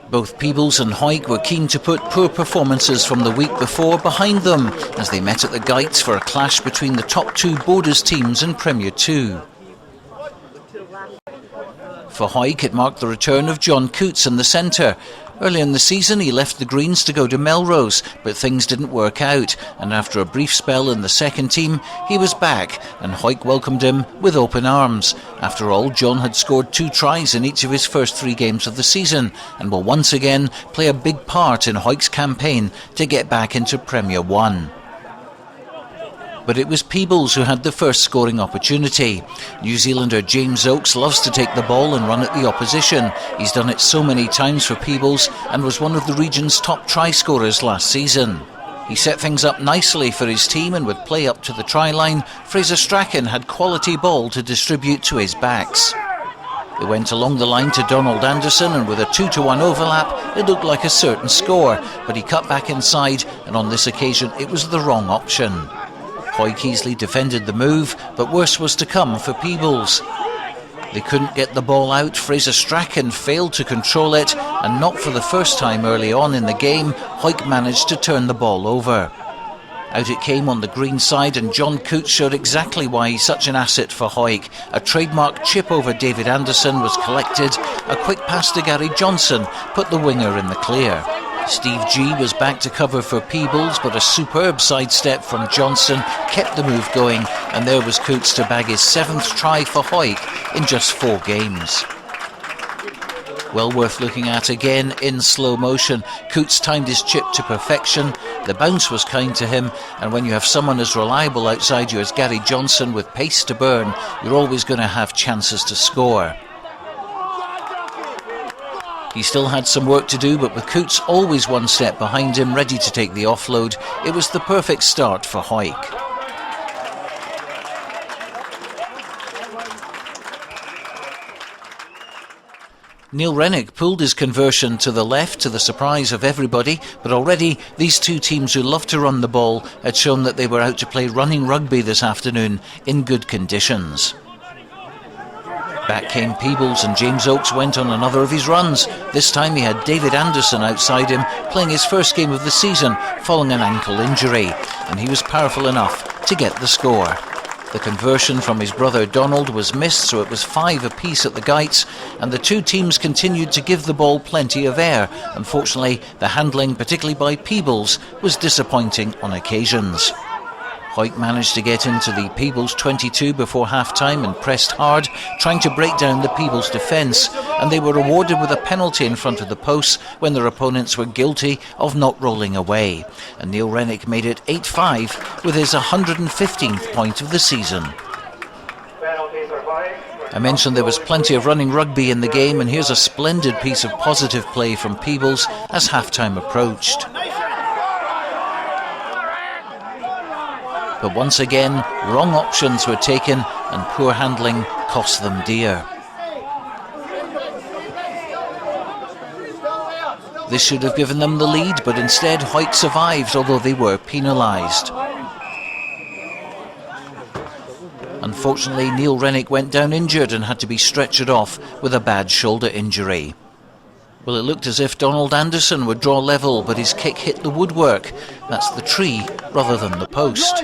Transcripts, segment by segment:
Both Peebles and Hawick were keen to put poor performances from the week before behind them as they met at the Gytes for a clash between the top two Borders teams in Premier 2. For Hawick, it marked the return of John Coots in the centre. Early in the season he left the Greens to go to Melrose, but things didn't work out, and after a brief spell in the second team he was back, and Hawick welcomed him with open arms. After all, John had scored 2 tries in each of his first 3 games of the season and will once again play a big part in Hawick's campaign to get back into Premier 1. But it was Peebles who had the first scoring opportunity. New Zealander James Oakes loves to take the ball and run at the opposition. He's done it so many times for Peebles and was one of the region's top try scorers last season. He set things up nicely for his team, and with play up to the try line, Fraser Strachan had quality ball to distribute to his backs. They went along the line to Donald Anderson, and with a 2-to-1 overlap it looked like a certain score, but he cut back inside, and on this occasion it was the wrong option. Hawick easily defended the move, but worse was to come for Peebles. They couldn't get the ball out, Fraser Strachan failed to control it, and not for the first time early on in the game, Hawick managed to turn the ball over. Out it came on the green side, and John Coots showed exactly why he's such an asset for Hawick. A trademark chip over David Anderson was collected, a quick pass to Gary Johnson put the winger in the clear. Steve G was back to cover for Peebles, but a superb sidestep from Johnson kept the move going, and there was Coots to bag his 7th try for Hawick in just 4 games. Well worth looking at again in slow motion. Coots timed his chip to perfection, the bounce was kind to him, and when you have someone as reliable outside you as Gary Johnson with pace to burn, you're always going to have chances to score. He still had some work to do, but with Coots always one step behind him, ready to take the offload, it was the perfect start for Hawick. Neil Rennick pulled his conversion to the left to the surprise of everybody, but already these two teams who love to run the ball had shown that they were out to play running rugby this afternoon in good conditions. Back came Peebles, and James Oakes went on another of his runs. This time he had David Anderson outside him, playing his first game of the season following an ankle injury, and he was powerful enough to get the score. The conversion from his brother Donald was missed, so it was 5 apiece at the Gytes, and the two teams continued to give the ball plenty of air. Unfortunately, the handling, particularly by Peebles, was disappointing on occasions. Hawick managed to get into the Peebles 22 before half-time and pressed hard, trying to break down the Peebles defence, and they were rewarded with a penalty in front of the posts when their opponents were guilty of not rolling away. And Neil Rennick made it 8-5 with his 115th point of the season. I mentioned there was plenty of running rugby in the game, and here's a splendid piece of positive play from Peebles as half-time approached. But once again, wrong options were taken and poor handling cost them dear. This should have given them the lead, but instead Hawick survived, although they were penalised. Unfortunately, Neil Rennick went down injured and had to be stretchered off with a bad shoulder injury. Well, it looked as if Donald Anderson would draw level, but his kick hit the woodwork. That's the tree rather than the post.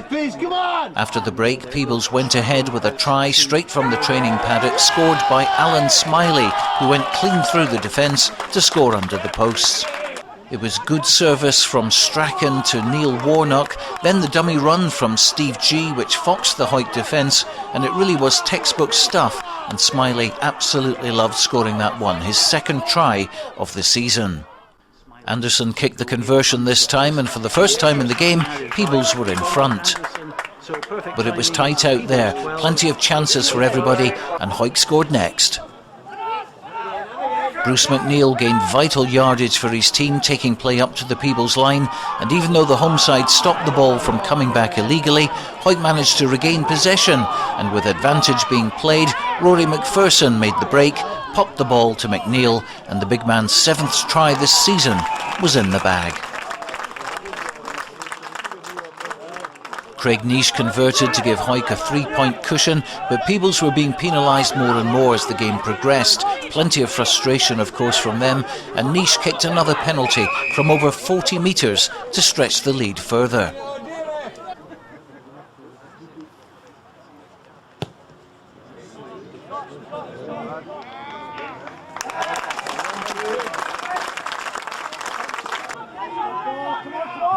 After the break, Peebles went ahead with a try straight from the training paddock, scored by Alan Smiley, who went clean through the defence to score under the posts. It was good service from Strachan to Neil Warnock, then the dummy run from Steve G, which foxed the Hawick defence, and it really was textbook stuff, and Smiley absolutely loved scoring that one, his 2nd try of the season. Anderson kicked the conversion this time, and for the first time in the game, Peebles were in front. But it was tight out there, plenty of chances for everybody, and Hawick scored next. Bruce McNeil gained vital yardage for his team, taking play up to the Peebles line, and even though the home side stopped the ball from coming back illegally, Hawick managed to regain possession, and with advantage being played, Rory McPherson made the break, popped the ball to McNeil, and the big man's 7th try this season was in the bag. Craig Niche converted to give Hawick a 3-point cushion, but Peebles were being penalised more and more as the game progressed. Plenty of frustration, of course, from them, and Niche kicked another penalty from over 40 metres to stretch the lead further.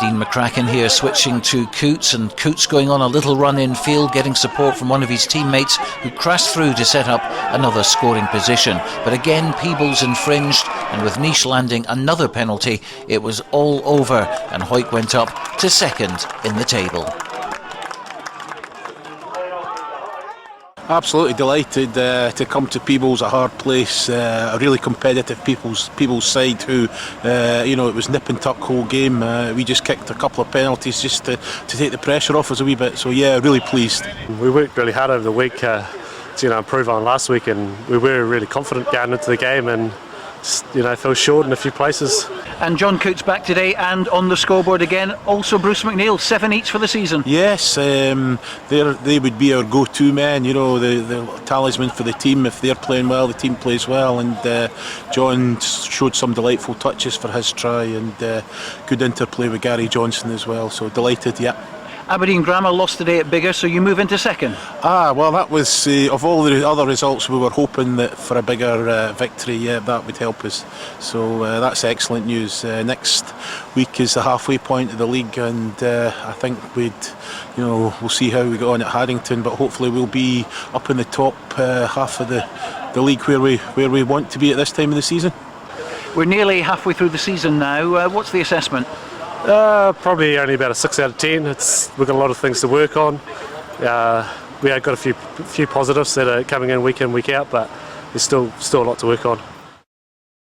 Dean McCracken here switching to Coots, and Coots going on a little run in field, getting support from one of his teammates who crashed through to set up another scoring position. But again Peebles infringed, and with Niche landing another penalty, it was all over and Hawick went up to second in the table. Absolutely delighted to come to Peebles, a hard place, a really competitive Peebles side who, it was nip and tuck whole game. We just kicked a couple of penalties just to take the pressure off us a wee bit. So yeah, really pleased. We worked really hard over the week to improve on last week, and we were really confident going into the game, and just, fell short in a few places. And John Coots back today and on the scoreboard again. Also Bruce McNeil, 7 each for the season. Yes, they would be our go-to men, the talisman for the team. If they're playing well, the team plays well, and John showed some delightful touches for his try, and good interplay with Gary Johnson as well, so delighted, yeah. Aberdeen Grammar lost today at Biggar, so you move into second. Well, that was, of all the other results, we were hoping that for a bigger victory, yeah, that would help us. So that's excellent news. Next week is the halfway point of the league, and I think we'll see how we go on at Haddington, but hopefully we'll be up in the top half of the league where we want to be at this time of the season. We're nearly halfway through the season now. What's the assessment? Probably only about a 6 out of 10. We've got a lot of things to work on. We have got a few positives that are coming in week out, but there's still a lot to work on.